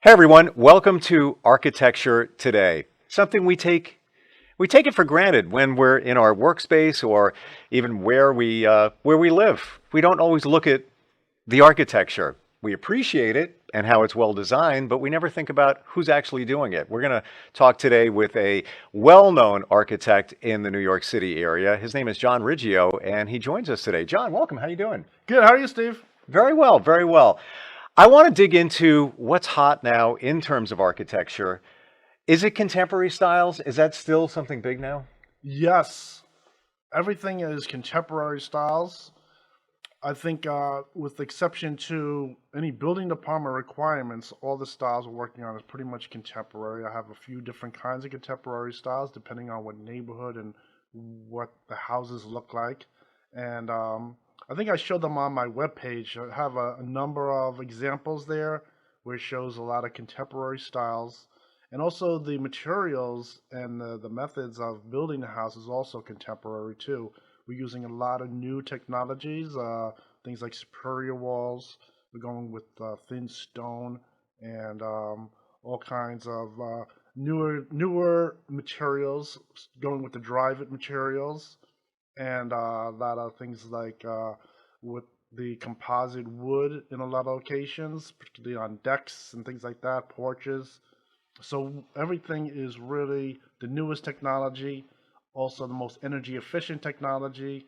Hey everyone, welcome to Architecture Today. Something we take it for granted when we're in our workspace or even where we live. We don't always look at the architecture. We appreciate it and how it's well designed, but we never think about who's actually doing it. We're going to talk today with a well-known architect in the New York City area. His name is John Riggio, and he joins us today. John, welcome. How you doing? Good. How are you, Steve? Very well, very well. I want to dig into what's hot now in terms of architecture. Is it contemporary styles? Is that still something big now? Yes. Everything is contemporary styles. I think, with the exception to any building department requirements, all the styles we're working on is pretty much contemporary. I have a few different kinds of contemporary styles depending on what neighborhood and what the houses look like. And I think I showed them on my webpage. I have a number of examples there where it shows a lot of contemporary styles. And also the materials and the methods of building the house is also contemporary too. We're using a lot of new technologies, things like superior walls. We're going with thin stone and all kinds of newer materials, going with the drive-it materials, and a lot of things like with the composite wood in a lot of locations, particularly on decks and things like that, porches. So everything is really the newest technology, also the most energy efficient technology,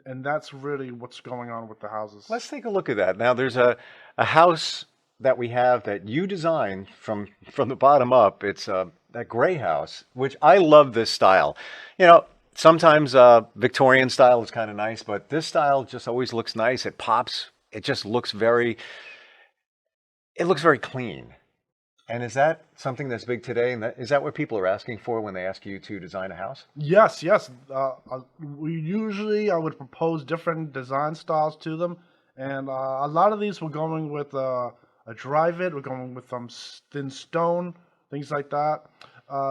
and that's really what's going on with the houses. Let's take a look at that. Now, there's a house that we have that you designed from the bottom up. It's that gray house, which I love this style. You know, sometimes Victorian style is kind of nice, but this style just always looks nice. It pops. It just looks very clean. And is that something that's big today? And is that what people are asking for when they ask you to design a house? Yes, yes. I would propose different design styles to them, and a lot of these we're going with a drive-it. We're going with some thin stone, things like that.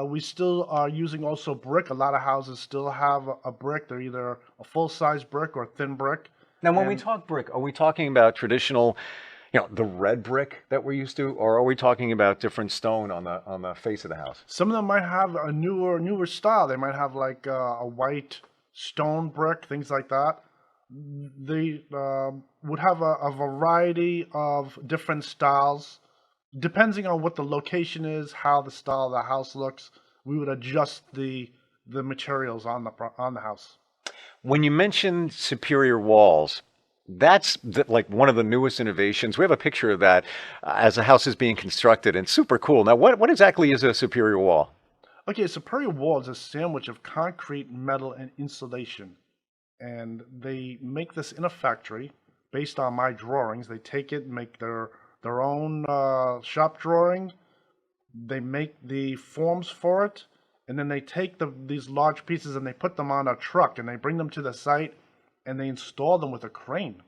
We still are using also brick. A lot of houses still have a brick. They're either a full-size brick or a thin brick. Now, when we And talk brick, are we talking about traditional, the red brick that we're used to, or are we talking about different stone on the face of the house? some of them might have a newer style. They might have like a white stone brick, things like that. They would have a variety of different styles, depending on what the location is, how the style of the house looks. We would adjust the materials on on the house. When you mentioned superior walls, that's like one of the newest innovations. We have a picture of that as the house is being constructed, and super cool. Now, what exactly is a superior wall? Okay, superior wall is a sandwich of concrete, metal, and insulation, and they make this in a factory based on my drawings. They take it, make their own shop drawing. They make the forms for it, and then they take these large pieces and they put them on a truck and they bring them to the site and they install them with a crane.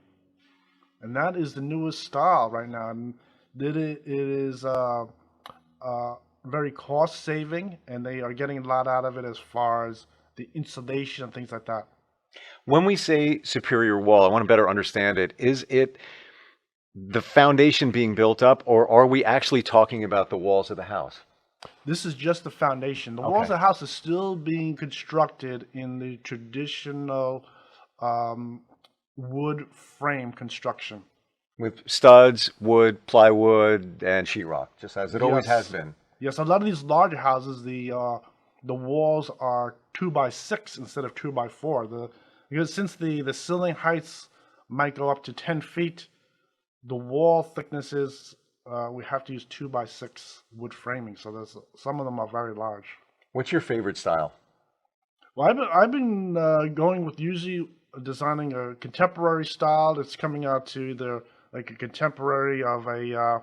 And that is the newest style right now. And it is very cost saving, and they are getting a lot out of it as far as the insulation and things like that. When we say superior wall, I want to better understand it. Is it the foundation being built up, or are we actually talking about the walls of the house? This is just the foundation. The walls Okay. of the house is still being constructed in the traditional um, wood frame construction. With studs, wood, plywood, and sheetrock, just as it always has Yes, been. yes. A lot of these larger houses, the walls are 2 by 6 instead of 2 by 4. Because since the ceiling heights might go up to 10 feet, the wall thicknesses we have to use 2 by 6 wood framing. So there's some of them are very large. What's your favorite style? Well, I've been going with usually designing a contemporary style that's coming out to either like a contemporary of a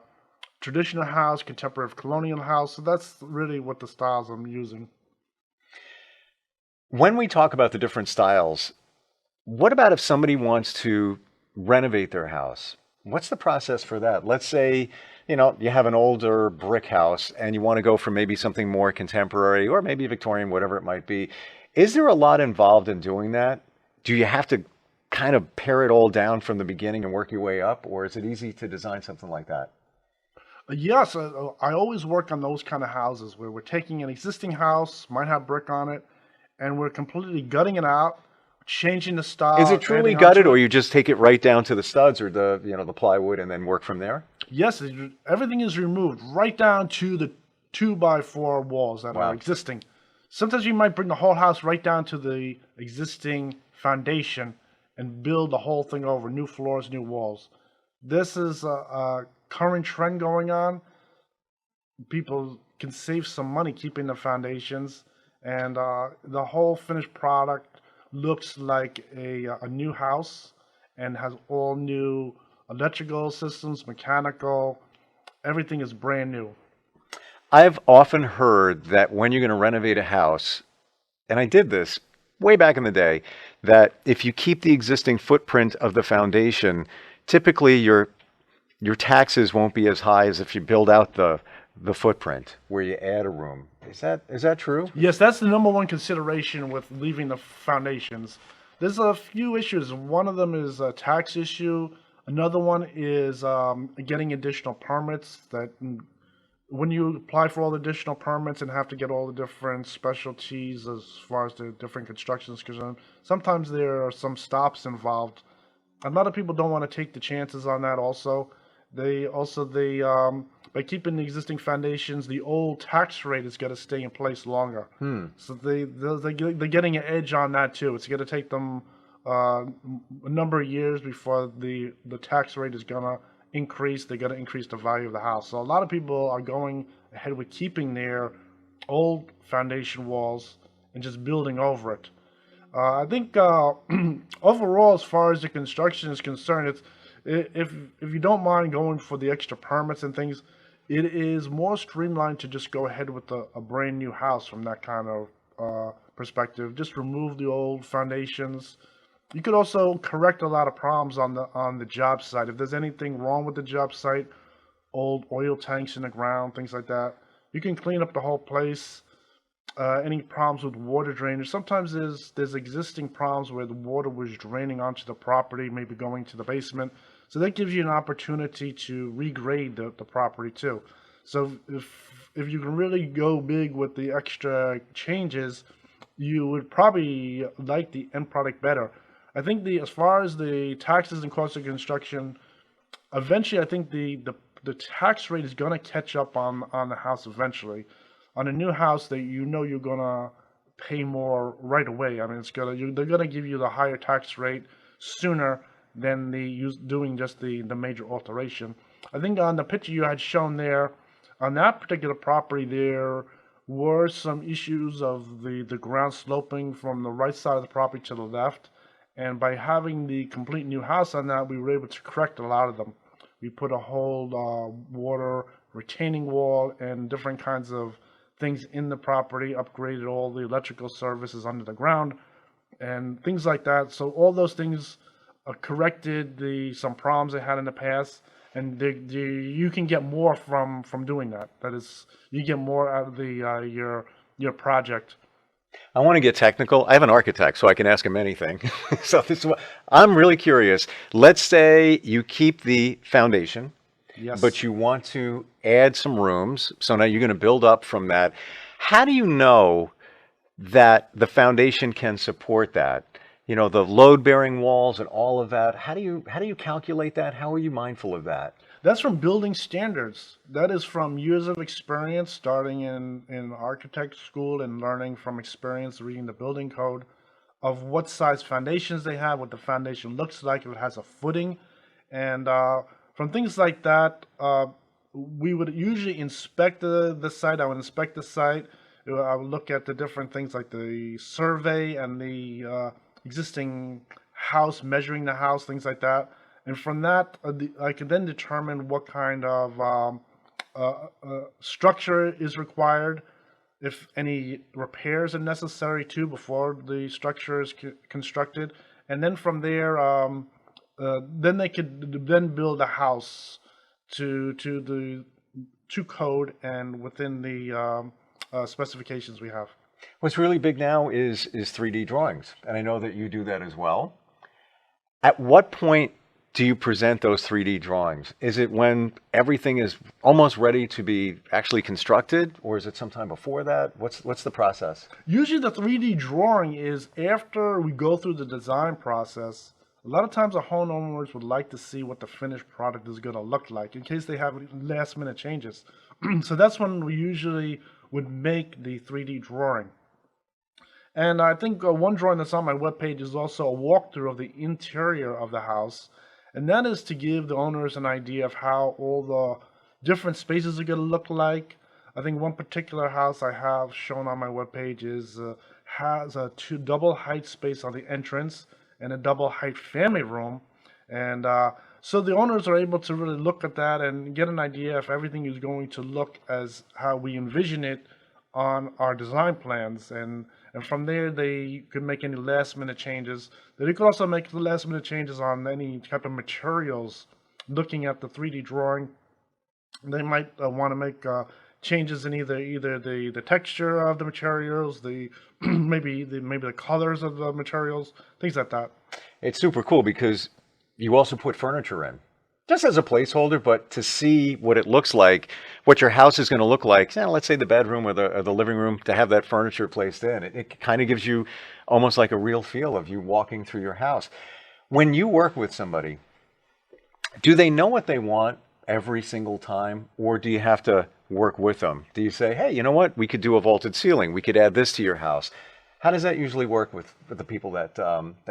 traditional house, contemporary of colonial house. So that's really what the styles I'm using. When we talk about the different styles, what about if somebody wants to renovate their house? What's the process for that? Let's say, you have an older brick house and you want to go for maybe something more contemporary or maybe Victorian, whatever it might be. Is there a lot involved in doing that? Do you have to kind of pare it all down from the beginning and work your way up, or is it easy to design something like that? Yes, I always work on those kind of houses where we're taking an existing house, might have brick on it, and we're completely gutting it out, changing the Is it style, truly adding gutted, onto or it. you just take it right down to the studs or the plywood and then work from there? Yes, everything is removed right down to the 2 by 4 walls that are Wow. existing. Sometimes you might bring the whole house right down to the existing foundation and build the whole thing over, new floors, new walls. This is a current trend going on. People can save some money keeping the foundations, and the whole finished product looks like a new house and has all new electrical systems, mechanical, everything is brand new. I've often heard that when you're going to renovate a house, and I did this way back in the day, that if you keep the existing footprint of the foundation, typically your taxes won't be as high as if you build out the footprint where you add a room. Is that true? Yes, that's the number one consideration with leaving the foundations. There's a few issues. One of them is a tax issue. Another one is getting additional permits that when you apply for all the additional permits and have to get all the different specialties as far as the different constructions concerned, sometimes there are some stops involved. A lot of people don't want to take the chances on that. They by keeping the existing foundations, the old tax rate is going to stay in place longer. So they're getting an edge on that too. It's going to take them a number of years before the tax rate is going to increase. They're going to increase the value of the house. So a lot of people are going ahead with keeping their old foundation walls and just building over it. I think overall, as far as the construction is concerned, if you don't mind going for the extra permits and things, it is more streamlined to just go ahead with a brand new house from that kind of perspective. Just remove the old foundations. You could also correct a lot of problems on the job site. If there's anything wrong with the job site, old oil tanks in the ground, things like that, you can clean up the whole place. Any problems with water drainage? Sometimes there's existing problems where the water was draining onto the property, maybe going to the basement. So that gives you an opportunity to regrade the property too. So if you can really go big with the extra changes, you would probably like the end product better. I think the as far as the taxes and costs of construction, eventually I think the tax rate is going to catch up on the house eventually. On a new house that you know you're going to pay more right away. I mean, they're gonna give you the higher tax rate sooner than doing just the major alteration. I think on the picture you had shown there, on that particular property, there were some issues of the ground sloping from the right side of the property to the left, and by having the complete new house on that, we were able to correct a lot of them. We put a whole water retaining wall and different kinds of things in the property, upgraded all the electrical services under the ground, and things like that. So all those things corrected some problems they had in the past, and you can get more from doing that. That is, you get more out of your project. I want to get technical. I have an architect, so I can ask him anything. So this is what I'm really curious. Let's say you keep the foundation, but Yes. you want to add some rooms. So now you're going to build up from that. How do you know that the foundation can support that? The load-bearing walls and all of that. How do you calculate that? How are you mindful of that? That's from building standards. That is from years of experience, starting in architect school and learning from experience, reading the building code of what size foundations they have, what the foundation looks like, if it has a footing. And from things like that, we would usually inspect the site. I would inspect the site. I would look at the different things like the survey and the existing house, measuring the house, things like that. And from that, I can then determine what kind of structure is required, if any repairs are necessary too before the structure is constructed. And then from there, then they could then build a house to code and within the specifications we have. What's really big now is 3D drawings, and I know that you do that as well. At what point do you present those 3D drawings? Is it when everything is almost ready to be actually constructed, or is it sometime before that? What's the process? Usually the 3D drawing is after we go through the design process. A lot of times the homeowners would like to see what the finished product is going to look like in case they have last minute changes. So that's when we usually would make the 3D drawing. And I think one drawing that's on my webpage is also a walkthrough of the interior of the house. And that is to give the owners an idea of how all the different spaces are going to look like. I think one particular house I have shown on my webpage has a double height space on the entrance and a double height family room. And so the owners are able to really look at that and get an idea if everything is going to look as how we envision it on our design plans, and from there they could make any last minute changes. They could also make the last minute changes on any type of materials. Looking at the 3D drawing, they might want to make changes in either the texture of the materials, the maybe the colors of the materials, things like that. It's super cool because you also put furniture in. Just as a placeholder, but to see what it looks like, what your house is going to look like, let's say the bedroom or the living room, to have that furniture placed in, it kind of gives you almost like a real feel of you walking through your house. When you work with somebody, do they know what they want every single time, or do you have to work with them? Do you say, hey, you know what, we could do a vaulted ceiling, we could add this to your house? How does that usually work with the people that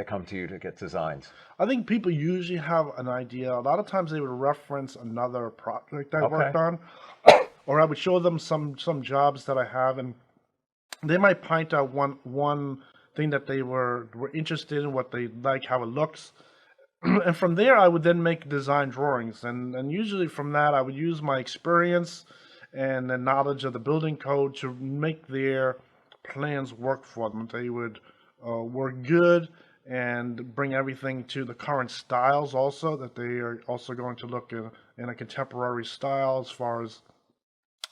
come to you to get designs? I think people usually have an idea. A lot of times they would reference another project I worked on, or I would show them some jobs that I have, and they might point out one thing that they were interested in, what they like, how it looks. And from there, I would then make design drawings. And usually from that, I would use my experience and the knowledge of the building code to make their plans work for them. They would work good and bring everything to the current styles also, that they are also going to look in a contemporary style as far as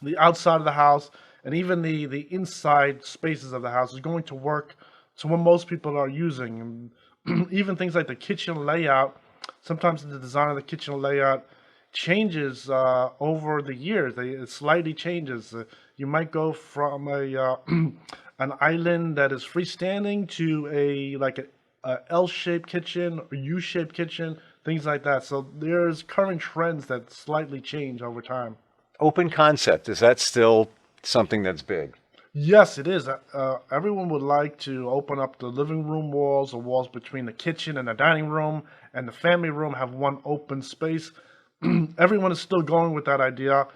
the outside of the house, and even the inside spaces of the house is going to work to what most people are using. And even things like the kitchen layout, sometimes the design of the kitchen layout changes over the years. It slightly changes. You might go from a an island that is freestanding to a L-shaped kitchen or U-shaped kitchen, things like that. So there's current trends that slightly change over time. Open concept, is that still something that's big? Yes, it is. Everyone would like to open up the living room walls or walls between the kitchen and the dining room and the family room, have one open space. Everyone is still going with that idea.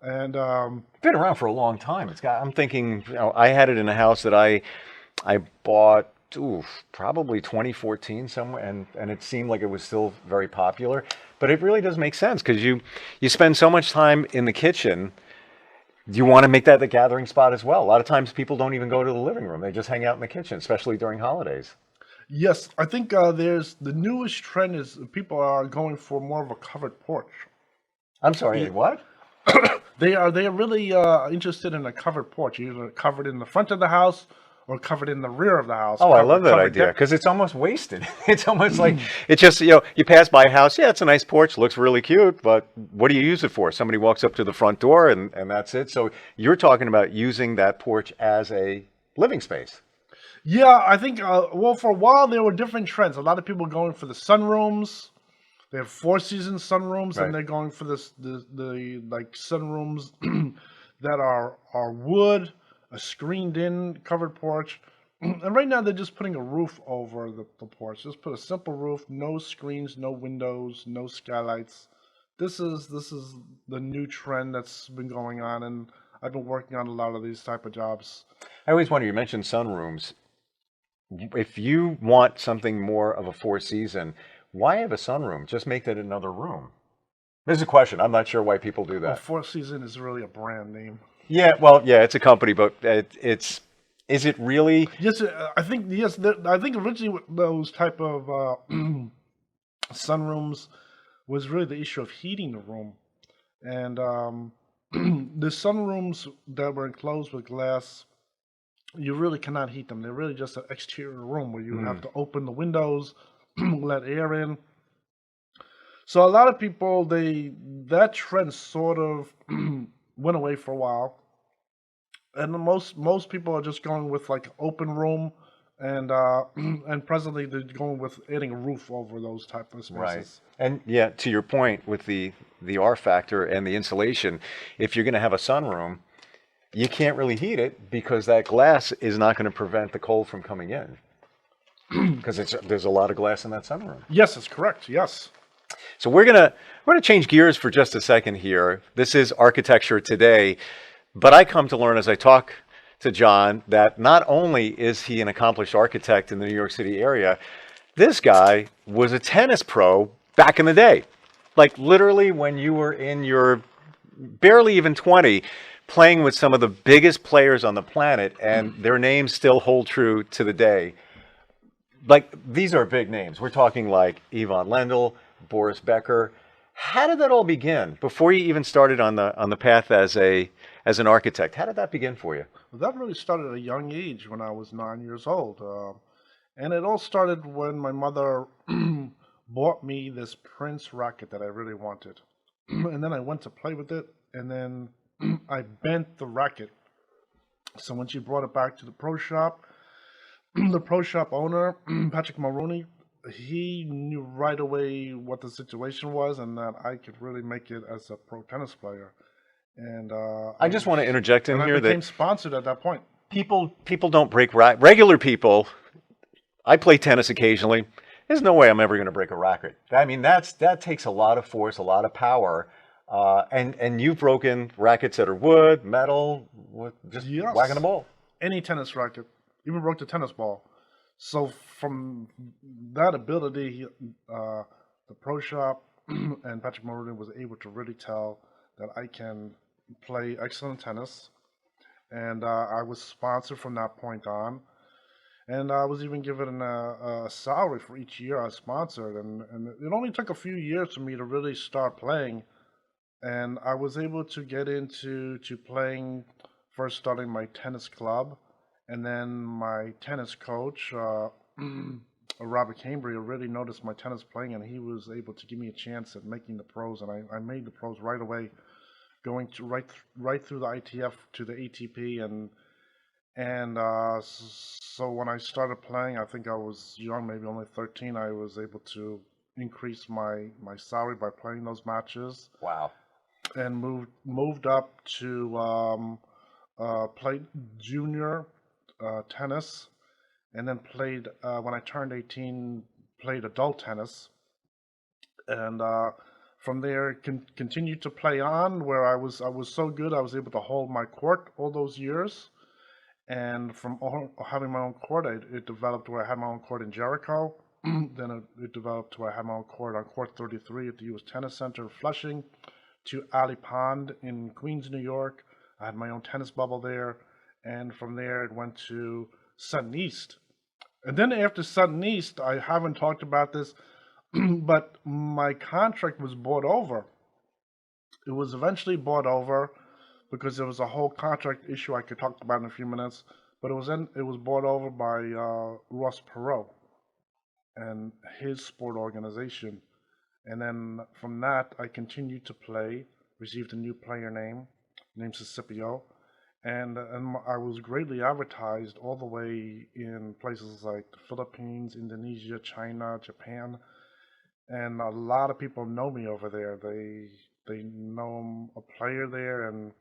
And Been around for a long time. I'm thinking, I had it in a house that I bought, probably 2014 somewhere, and it seemed like it was still very popular. But it really does make sense because you spend so much time in the kitchen. You want to make that the gathering spot as well. A lot of times people don't even go to the living room. They just hang out in the kitchen, especially during holidays. yes, I think there's the newest trend is people are going for more of a covered porch. I'm sorry, what? They are really interested in a covered porch, either covered in the front of the house or covered in the rear of the house. Oh, I love that covered idea deck. because it's almost wasted. It's almost like it's just, you pass by a house, yeah, it's a nice porch, looks really cute, but what do you use it for? Somebody walks up to the front door and that's it. So you're talking about using that porch as a living space. Yeah, I think well, for a while there were different trends. A lot of people going for the sunrooms. They have four season sunrooms, Right. and they're going for the like sunrooms that are wood, a screened in covered porch. And right now they're just putting a roof over the porch. Just put a simple roof, no screens, no windows, no skylights. This is the new trend that's been going on, and I've been working on a lot of these type of jobs. I always wonder, you mentioned sunrooms. If you want something more of a four season, why have a sunroom? Just make that another room. This is a question. I'm not sure why people do Well, that. Four Season is really a brand name. Yeah, well, yeah, it's a company, but is it really? Yes, I think yes. I think originally with those type of sunrooms was really the issue of heating the room, and the sunrooms that were enclosed with glass, you really cannot heat them. They're really just an exterior room where you have to open the windows, let air in. So a lot of people, that trend sort of went away for a while, and most people are just going with like open room, and and presently they're going with adding a roof over those type of Right. spaces. And yeah, to your point with the R factor and the insulation, if you're going to have a sunroom, you can't really heat it because that glass is not going to prevent the cold from coming in because there's a lot of glass in that sunroom. Yes, that's correct. Yes. So we're gonna change gears for just a second here. This is architecture today, but I come to learn as I talk to John that not only is he an accomplished architect in the New York City area, this guy was a tennis pro back in the day. Like literally when you were in your barely even 20, playing with some of the biggest players on the planet, and their names still hold true to the day. Like these are big names. We're talking like Yvonne Lendl, Boris Becker. How did that all begin before you even started on the path as an architect? How did that begin for you? Well, that really started at a young age when I was 9 years old. And it all started when my mother bought me this Prince racket that I really wanted. And then I went to play with it, and then I bent the racket. So when she brought it back to the pro shop, the pro shop owner, Patrick Mulrooney, he knew right away what the situation was and that I could really make it as a pro tennis player. And I just want to interject in I here became that sponsored at that point. people don't break regular people. I play tennis occasionally. There's no way I'm ever going to break a racket. I mean, that takes a lot of force, a lot of power, and you've broken rackets that are wood, metal, with just whacking the Yes, ball. any tennis racket, even broke the tennis ball. So from that ability, the pro shop and Patrick Mulrooney was able to really tell that I can play excellent tennis, and I was sponsored from that point on. And I was even given a salary for each year I was sponsored, and it only took a few years for me to really start playing. And I was able to get into to playing, first starting my tennis club, and then my tennis coach, Robert Cambria, really noticed my tennis playing, and he was able to give me a chance at making the pros, and I made the pros right away, going to right through the ITF to the ATP, and so when I started playing, I think I was young, maybe only 13. I was able to increase my salary by playing those matches, Wow. and moved up to play junior tennis, and then played when I turned 18, played adult tennis, and from there continued to play on. Where I was so good, I was able to hold my court all those years. And from having my own court, it developed where I had my own court in Jericho. Then it developed where I had my own court on Court 33 at the U.S. Tennis Center in Flushing, to Alley Pond in Queens, New York. I had my own tennis bubble there. And from there, it went to Sutton East. And then after Sutton East, I haven't talked about this, but my contract was bought over. It was eventually bought over because there was a whole contract issue I could talk about in a few minutes. But it was bought over by Ross Perot and his sport organization. And then from that, I continued to play, received a new player name, named Scipio, and I was greatly advertised all the way in places like the Philippines, Indonesia, China, Japan, and a lot of people know me over there. They know I'm a player there, and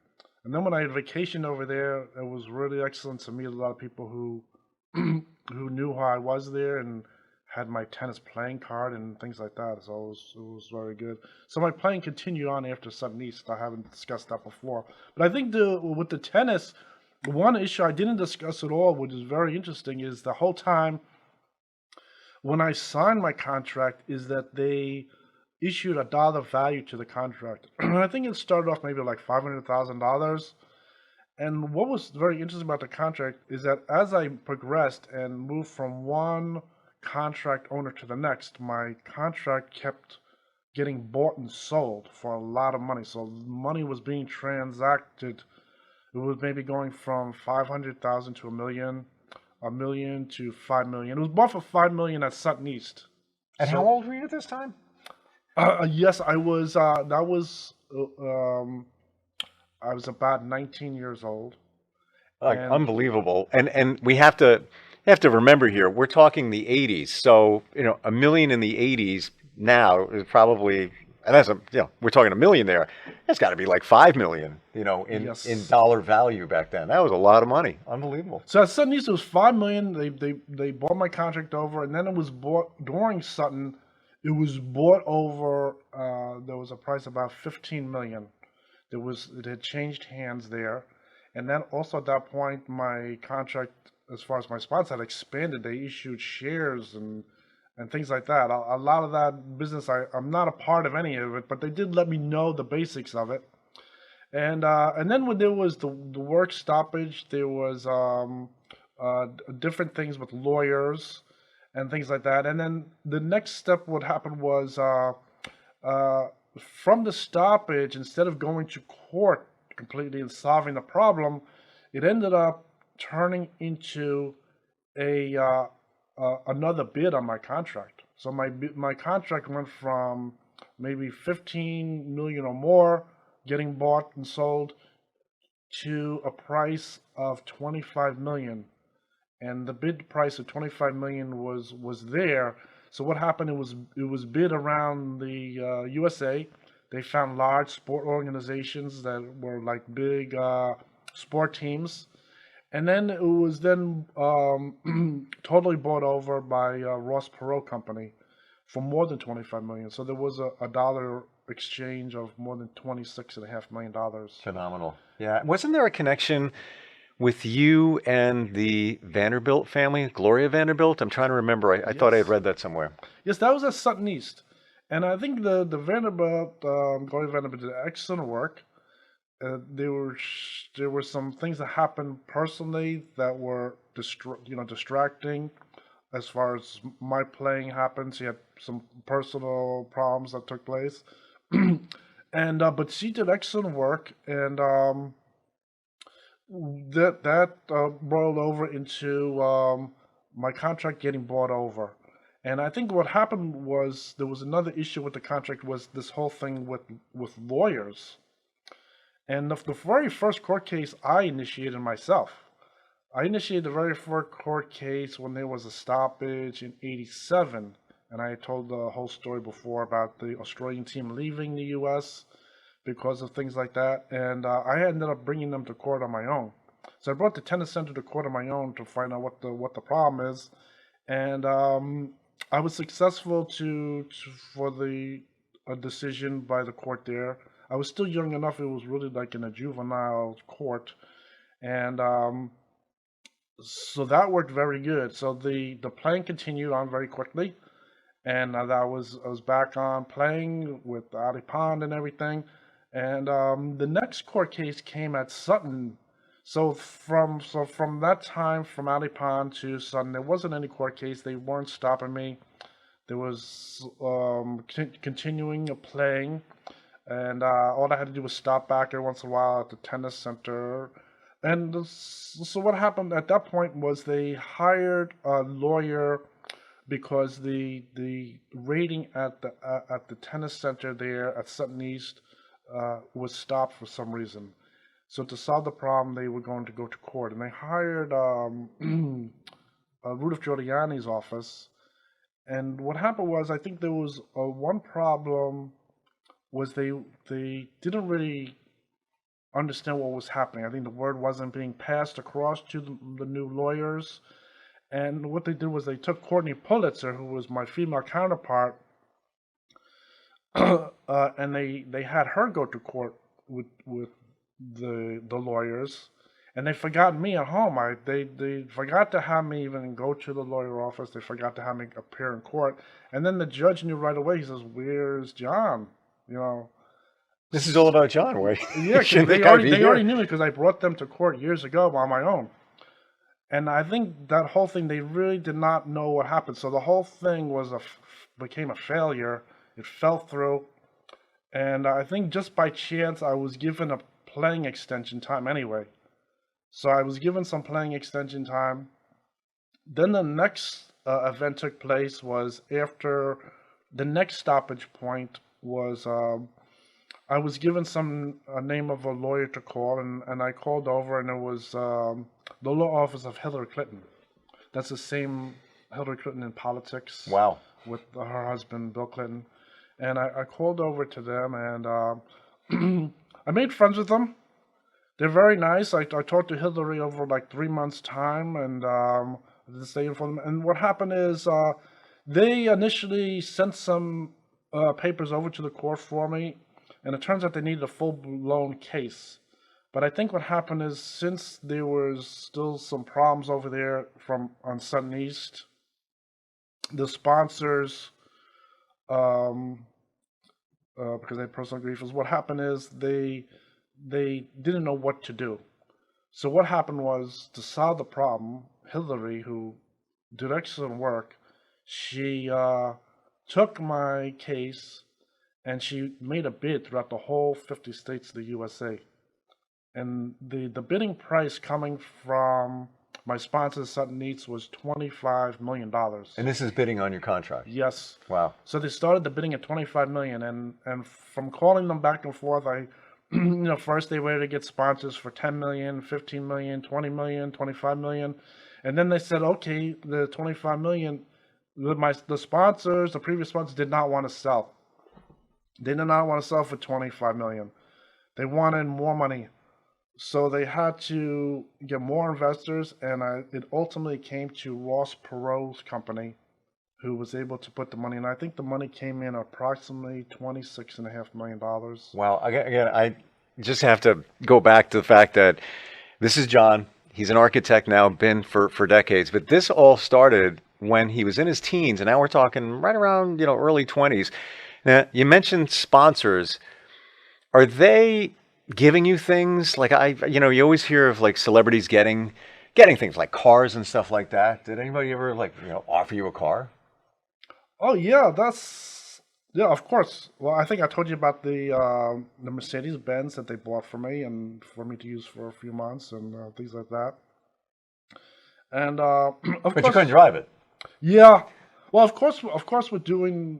then when I had vacation over there, it was really excellent to meet a lot of people who who knew how I was there and had my tennis playing card and things like that. So it was very good. So my playing continued on after Sutton East. I haven't discussed that before, but I think with the tennis, one issue I didn't discuss at all, which is very interesting, is the whole time when I signed my contract, is that they issued a dollar value to the contract. I think it started off maybe like $500,000. And what was very interesting about the contract is that as I progressed and moved from one contract owner to the next, my contract kept getting bought and sold for a lot of money. So money was being transacted. It was maybe going from 500,000 to a million to 5 million. It was bought for 5 million at Sutton East. And how So old were you at this time? Yes, I was. That was. I was about 19 years old, Like and unbelievable. And we have to remember here, we're talking the 80s. So, a million in the 80s now is probably, and that's we're talking a million there. It's got to be like 5 million, in yes. dollar value back then. That was a lot of money. Unbelievable. So at Sutton East, it was 5 million. They bought my contract over, and then it was bought during Sutton. It was bought over. There was a price about 15 million. It had changed hands there, and then also at that point, my contract, as far as my sponsor, had expanded. They issued shares and things like that. A lot of that business, I'm not a part of any of it, but they did let me know the basics of it. And then when there was the work stoppage, there was different things with lawyers and things like that. And then the next step, what happened was uh, from the stoppage, instead of going to court completely and solving the problem, it ended up turning into a another bid on my contract. So my contract went from maybe 15 million or more getting bought and sold to a price of 25 million, and the bid price of 25 million was there. So what happened? It was bid around the USA. They found large sport organizations that were like big sport teams, and then it was then totally bought over by Ross Perot Company for more than 25 million. So there was a dollar exchange of more than $26.5 million. Phenomenal. Yeah. Wasn't there a connection with you and the Vanderbilt family, Gloria Vanderbilt? I'm trying to remember. I thought I had Yes. read that somewhere. Yes, that was at Sutton East. And I think the Vanderbilt, Gloria Vanderbilt did excellent work. There were some things that happened personally that were distracting as far as my playing happened. She had some personal problems that took place. And but she did excellent work, and that boiled over into my contract getting bought over. And I think what happened was there was another issue with the contract was this whole thing with lawyers. And the very first court case I initiated myself. I initiated the very first court case when there was a stoppage in '87, and I told the whole story before about the Australian team leaving the U.S. because of things like that, and I ended up bringing them to court on my own. So I brought the tennis center to court on my own to find out what the problem is, and I was successful for the a decision by the court there. I was still young enough; it was really like in a juvenile court, and so that worked very good. So the playing continued on very quickly, and I was back on playing with Ali Pond and everything. And the next court case came at Sutton. So from that time, from Ali Pond to Sutton, there wasn't any court case. They weren't stopping me. There was continuing playing, and all I had to do was stop back every once in a while at the tennis center. And so what happened at that point was they hired a lawyer because the rating at the tennis center there at Sutton East was stopped for some reason. So to solve the problem, they were going to go to court, and they hired Rudolph Giuliani's office. And what happened was, I think there was one problem was they didn't really understand what was happening. I think the word wasn't being passed across to the new lawyers. And what they did was they took Courtney Pulitzer, who was my female counterpart, and they had her go to court with the lawyers, and they forgot me at home. They forgot to have me even go to the lawyer office. They forgot to have me appear in court, and then the judge knew right away. He says, "Where's John?" You know, This is all about John. Why yeah, because shouldn't the guy be they already here? knew me because I brought them to court years ago on my own. And I think that whole thing, they really did not know what happened. So the whole thing became a failure. It fell through. And I think just by chance, I was given a playing extension time anyway. So I was given some playing extension time. Then the next event took place was after the next stoppage point was I was given some name of a lawyer to call, and I called over, and it was the law office of Hillary Clinton. That's the same Hillary Clinton in politics Wow. with her husband, Bill Clinton. And I called over to them, and I made friends with them. They're very nice. I talked to Hillary over like 3 months' time, and staying for them. And what happened is they initially sent some papers over to the court for me, and it turns out they needed a full-blown case. But I think what happened is since there was still some problems over there from on Sutton East, the sponsors, um, because they had personal grief, is what happened is they didn't know what to do. So what happened was to solve the problem, Hillary, who did excellent work, she took my case and she made a bid throughout the whole 50 states of the USA. And the bidding price coming from my sponsor, Sutton East, was $25 million. And this is bidding on your contract. Yes. Wow. So they started the bidding at 25 million, and from calling them back and forth, I, first they were to get sponsors for 10 million, 15 million, 20 million, 25 million, and then they said, okay, the 25 million, the sponsors, the previous sponsors did not want to sell. They did not want to sell for 25 million. They wanted more money. So they had to get more investors, and it ultimately came to Ross Perot's company, who was able to put the money in. I think the money came in approximately $26.5 million. Wow. Again, I just have to go back to the fact that this is John. He's an architect now, been for decades. But this all started when he was in his teens, and now we're talking right around early 20s. Now, you mentioned sponsors. Are they giving you things like you always hear of like celebrities getting things like cars and stuff like that. Did anybody ever offer you a car? Oh yeah, yeah, of course. Well, I think I told you about the Mercedes Benz that they bought for me and for me to use for a few months and things like that. And of But you course, couldn't drive it. yeah. Well, of course, we're doing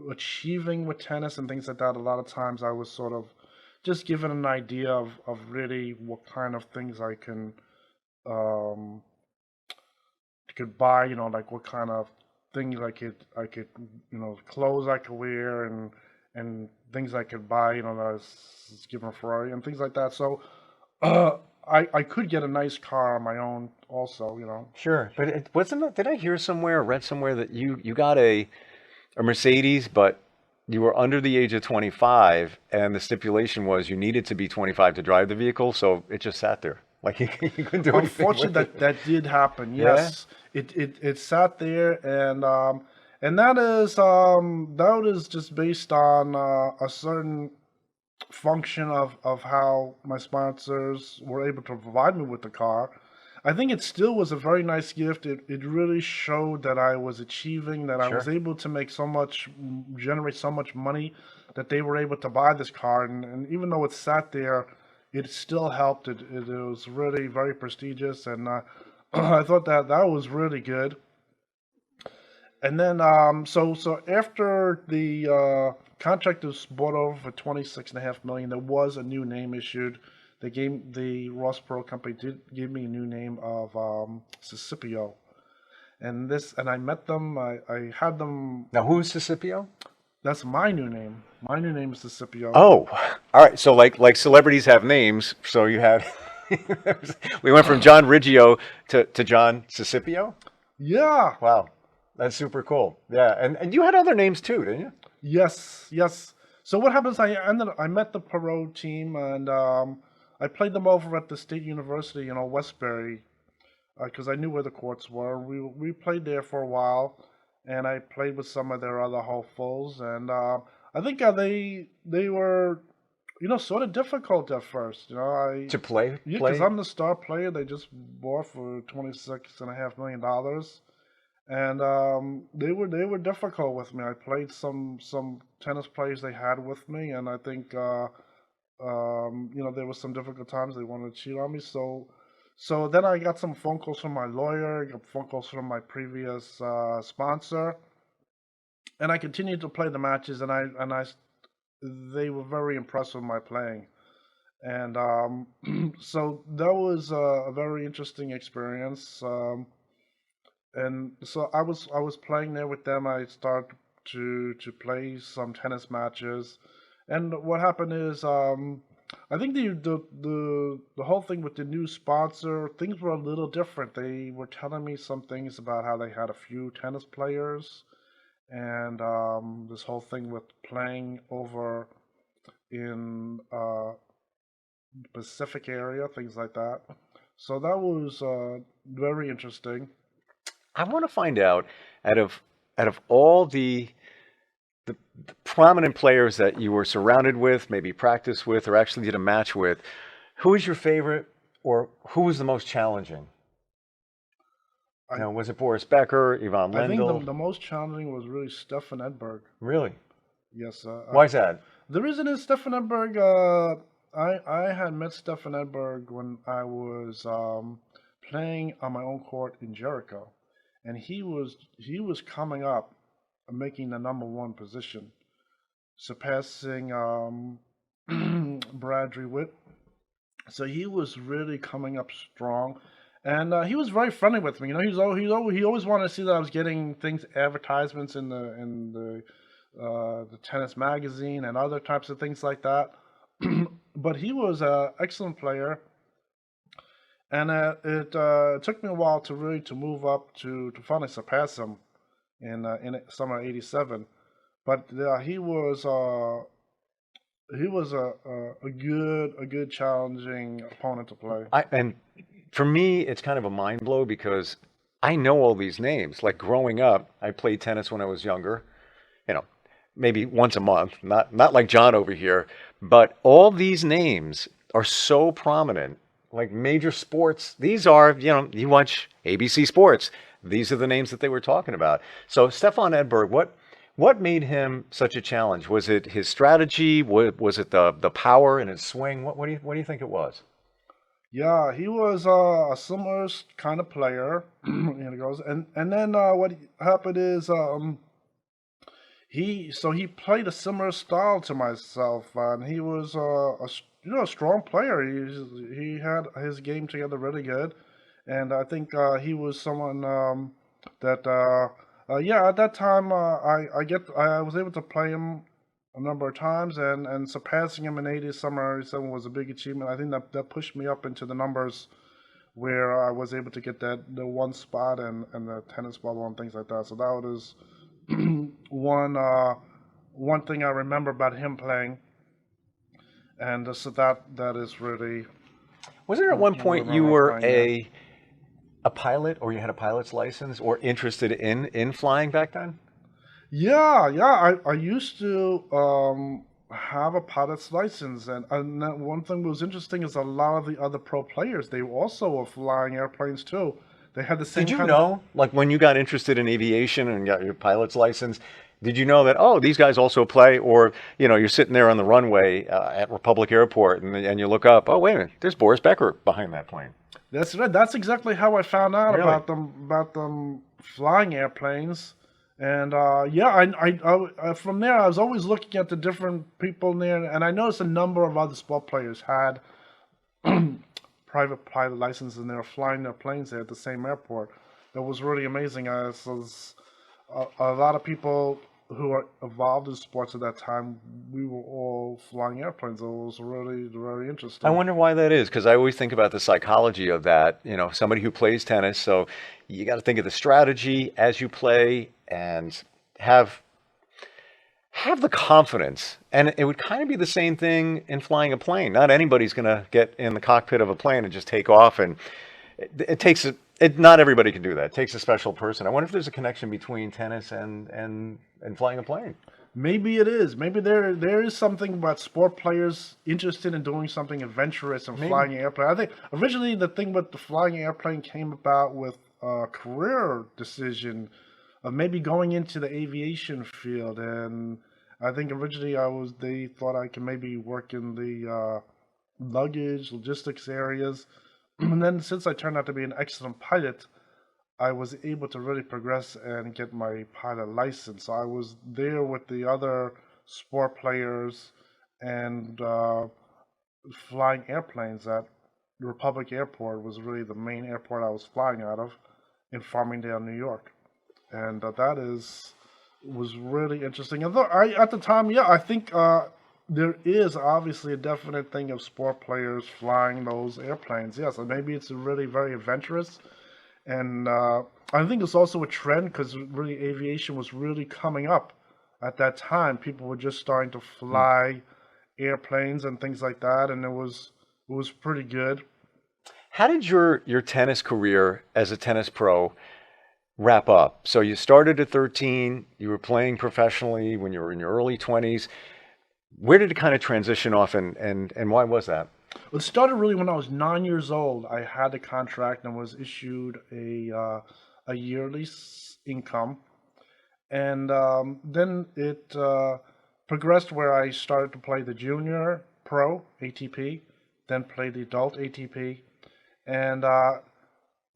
achieving with tennis and things like that. A lot of times, I was sort of just given an idea of really what kind of things I um, could buy. Like what kind of things I could clothes I could wear and things I could buy. That I was given a Ferrari and things like that. So uh, I could get a nice car on my own also. Sure, but it wasn't. Did I hear somewhere, or read somewhere that you got a Mercedes, but you were under the age of 25, and the stipulation was you needed to be 25 to drive the vehicle, so it just sat there. Like you couldn't do anything with Unfortunately, it. that did happen. Yeah, Yes, it sat there, and that is just based on a certain function of how my sponsors were able to provide me with the car. I think it still was a very nice gift. It really showed that I was achieving, that I was sure. able to generate so much money that they were able to buy this car. And even though it sat there, it still helped. It was really very prestigious. And I thought that was really good. And then, so after the contract was bought over for 26.5 million, there was a new name issued. The Ross Perot company did give me a new name of Scipio, and I met them. I had them. Now, who's Scipio? That's my new name. My new name is Scipio. Oh, all right. So like celebrities have names. So you had we went from John Riggio to John Scipio. Yeah. Wow, that's super cool. Yeah, and you had other names too, didn't you? Yes. Yes. So what happens? I met the Perot team, and I played them over at the State University, Westbury, because I knew where the courts were. We played there for a while, and I played with some of their other hopefuls, and I think they were sort of difficult at first. To play, Yeah, because play. I'm the star player they just bought for $26.5 million, and they were difficult with me. I played some tennis players they had with me, and I think there was some difficult times they wanted to cheat on me. So then I got some phone calls from my lawyer, got phone calls from my previous sponsor, and I continued to play the matches, and they were very impressed with my playing. And so that was a very interesting experience. And so I was playing there with them. I started to play some tennis matches, and what happened is I think the whole thing with the new sponsor, things were a little different. They were telling me some things about how they had a few tennis players, and this whole thing with playing over in Pacific area, things like that. So that was very interesting. I want to find out of all the prominent players that you were surrounded with, maybe practiced with, or actually did a match with, who is your favorite, or who was the most challenging? I You know, was it Boris Becker, Ivan I think Lendl? the most challenging was really Stefan Edberg. Really? Yes, Why is that? the reason is Stefan Edberg. I had met Stefan Edberg when I was playing on my own court in Jericho, and he was coming up, making the number one position, surpassing Brad Witt. So he was really coming up strong, and he was very friendly with me. You know, he always wanted to see that I was getting things, advertisements in the tennis magazine and other types of things like that. But he was an excellent player, and it took me a while to really to move up to finally surpass him in summer '87. But he was a good challenging opponent to play. And for me, it's kind of a mind blow because I know all these names. Like growing up, I played tennis when I was younger. You know, maybe once a month, not like John over here, but all these names are so prominent, like major sports. These are, you watch ABC Sports. These are the names that they were talking about. So Stefan Edberg, what made him such a challenge? Was it his strategy? Was it the power in his swing? What do you think it was? Yeah, he was a similar kind of player. And it goes, and then what happened is he played a similar style to myself, and he was a strong player. He had his game together really good, and I think he was someone that yeah, at that time I was able to play him a number of times, and surpassing him in '80 summer '87 was a big achievement. I think that pushed me up into the numbers where I was able to get that the one spot and the tennis bubble and things like that. So that was one one thing I remember about him playing, and so that is really Was there at one point you remember were playing there. a pilot, or you had a pilot's license, or interested in flying back then? Yeah, yeah. I used to have a pilot's license, and that one thing that was interesting is a lot of the other pro players, they also were flying airplanes too. They had the Did same you kind of. know, like when you got interested in aviation and got your pilot's license, did you know that, oh, these guys also play? Or, you're sitting there on the runway at Republic Airport and you look up, oh, wait a minute, there's Boris Becker behind that plane. That's right. That's exactly how I found out Really? about them flying airplanes. And yeah, from there I was always looking at the different people there, and I noticed a number of other sport players had private pilot licenses, and they were flying their planes there at the same airport. That was really amazing. A lot of people who were involved in sports at that time. We were all flying airplanes. It was really very I interesting. wonder why that is, because I always think about the psychology of that. Somebody who plays tennis, so you got to think of the strategy as you play and have have the confidence. And it would kind of be the same thing in flying a plane. Not anybody's going to get in the cockpit of a plane and just take off. And it takes not everybody can do that. It takes a special person. I wonder if there's a connection between tennis and flying a plane. Maybe it is. Maybe there is something about sport players interested in doing something adventurous and Maybe. flying an airplane. I think originally the thing with the flying airplane came about with a career decision of maybe going into the aviation field, and I think originally they thought I could maybe work in the luggage logistics areas, and then since I turned out to be an excellent pilot, I was able to really progress and get my pilot license. So I was there with the other sport players and flying airplanes at Republic Airport was really the main airport I was flying out of in Farmingdale, New York, and that is was really interesting. And at the time, yeah, I think there is obviously a definite thing of sport players flying those airplanes. Yes, and maybe it's really very adventurous, and I think it's also a trend because really aviation was really coming up at that time. People were just starting to fly airplanes and things like that, and it was pretty good. How did your tennis career as a tennis pro wrap up? So you started at 13, you were playing professionally when you were in your early 20s. Where did it kind of transition off and why was that? It started really when I was 9 years old. I had a contract and was issued a yearly income, and then it progressed where I started to play the junior pro ATP, then played the adult ATP, and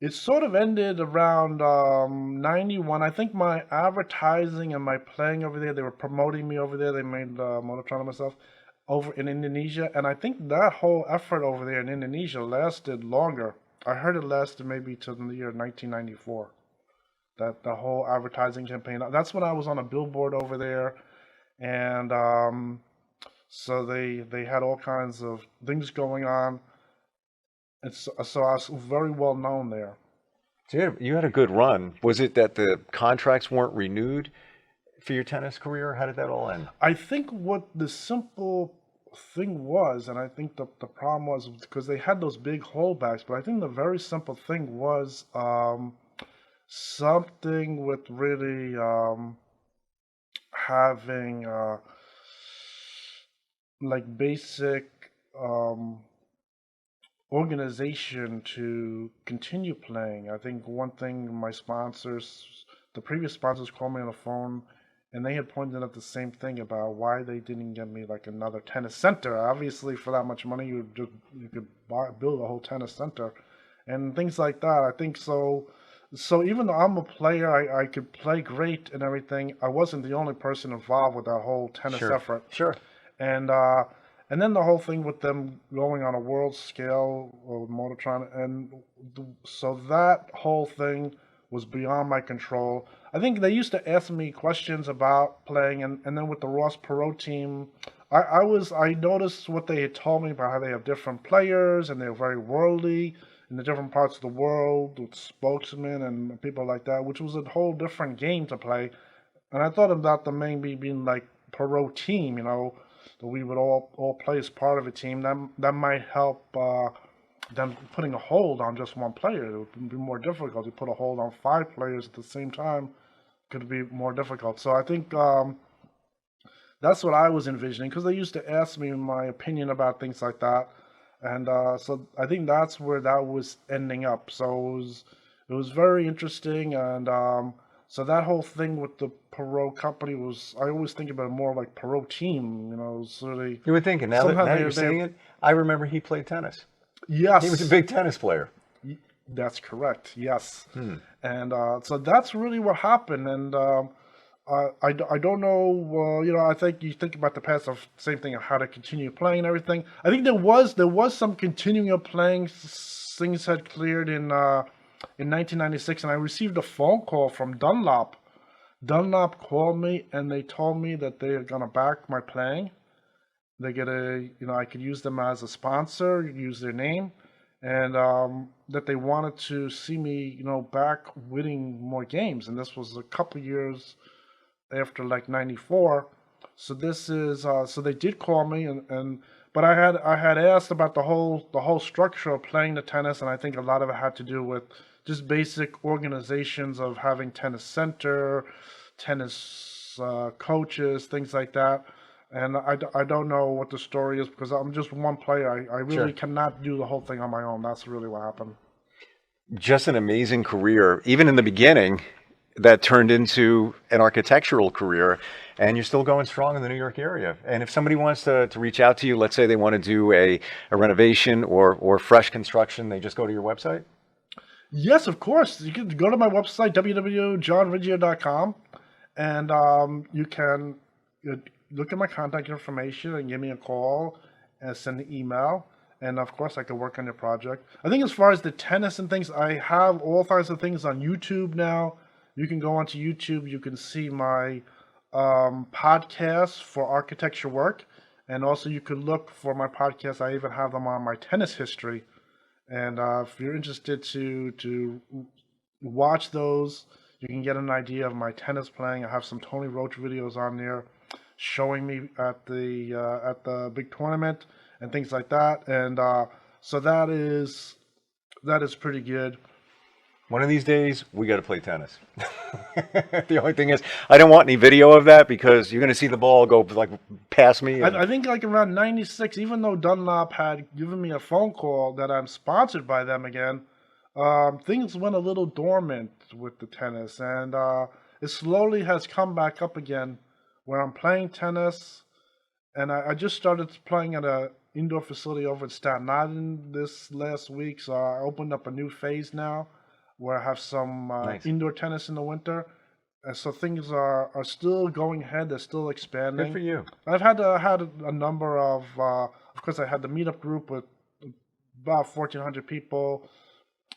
it sort of ended around 91. I think my advertising and my playing over there, they were promoting me over there. They made Monotron of myself over in Indonesia. And I think that whole effort over there in Indonesia lasted longer. I heard it lasted maybe till the year 1994. That the whole advertising campaign. That's when I was on a billboard over there. And so they had all kinds of things going on. So I was very well known there. So you had a good run. Was it that the contracts weren't renewed for your tennis career? How did that all end? I think what the simple thing was, and I think the problem was because they had those big holdbacks, but I think the very simple thing was something with really having like basic organization to continue playing. I think one thing my sponsors, the previous sponsors called me on the phone and they had pointed out the same thing about why they didn't get me like another tennis center. Obviously for that much money you could build a whole tennis center and things like that. I think so. So even though I'm a player, I could play great and everything, I wasn't the only person involved with that whole tennis Sure, effort. sure. And and then the whole thing with them going on a world scale with Mototron, and so that whole thing was beyond my control. I think they used to ask me questions about playing, and then with the Ross Perot team, I noticed what they had told me about how they have different players and they're very worldly in the different parts of the world with spokesmen and people like that, which was a whole different game to play. And I thought about the maybe being like Perot team, that we would all play as part of a team. That might help them putting a hold on just one player. It would be more difficult. You put a hold on 5 players at the same time, could be more difficult. So I think that's what I was envisioning because they used to ask me my opinion about things like that, and so I think that's where that was ending up. So it was very interesting, and so that whole thing with the Perot company was, I always think about it more like Perot team, so they You would think, and somehow now they you're they saying it, I remember he played tennis. He was a yes, big tennis player. that's correct, yes, Hmm. and so that's really what happened, and I don't know, I think you think about the past of same thing of how to continue playing and everything. I think there was some continuing of playing. Things had cleared in 1996, and I received a phone call from Dunlop. Dunlop called me and they told me that they are gonna back my playing. They get I could use them as a sponsor, use their name, and that they wanted to see me, back winning more games. And this was a couple years after like '94. So this is so they did call me, and but I had asked about the whole structure of playing the tennis, and I think a lot of it had to do with just basic organizations of having tennis center, tennis coaches, things like that. And I don't know what the story is because I'm just one player. I really Sure. cannot do the whole thing on my own. That's really what happened. Just an amazing career, even in the beginning, that turned into an architectural career, and you're still going strong in the New York area. And if somebody wants to reach out to you, let's say they want to do a renovation or fresh construction, they just go to your website? Yes, of course. You can go to my website, www.johnriggio.com, and you can look at my contact information and give me a call and send an email. And of course, I can work on your project. I think as far as the tennis and things, I have all kinds of things on YouTube now. You can go onto YouTube. You can see my podcasts for architecture work. And also you could look for my podcasts. I even have them on my tennis history. And if you're interested to watch those, you can get an idea of my tennis playing. I have some Tony Roach videos on there showing me at the big tournament and things like that. And so that is pretty good. One of these days, we got to play tennis. The only thing is, I don't want any video of that because you're going to see the ball go like past me. And I think like around 96, even though Dunlop had given me a phone call that I'm sponsored by them again, things went a little dormant with the tennis. And it slowly has come back up again where I'm playing tennis. And I just started playing at a indoor facility over in Staten Island this last week. So I opened up a new phase now where I have some Nice. indoor tennis in the winter. And so things are still going ahead. They're still expanding. good for you. I've had a number of course, I had the meetup group with about 1,400 people.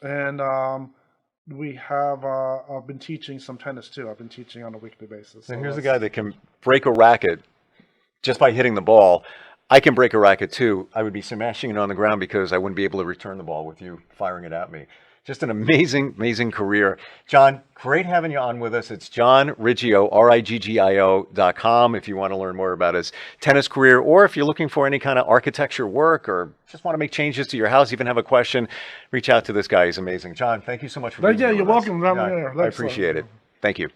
And we have I've been teaching some tennis too. I've been teaching on a weekly basis. And here's a guy that can break a racket just by hitting the ball. I can break a racket too. I would be smashing it on the ground because I wouldn't be able to return the ball with you firing it at me. Just an amazing, amazing career. John, great having you on with us. It's John Riggio, RIGGIO.com if you want to learn more about his tennis career, or if you're looking for any kind of architecture work or just want to make changes to your house, even have a question, reach out to this guy. He's amazing. John, thank you so much for being here You're with us. welcome. I appreciate it. Thank you.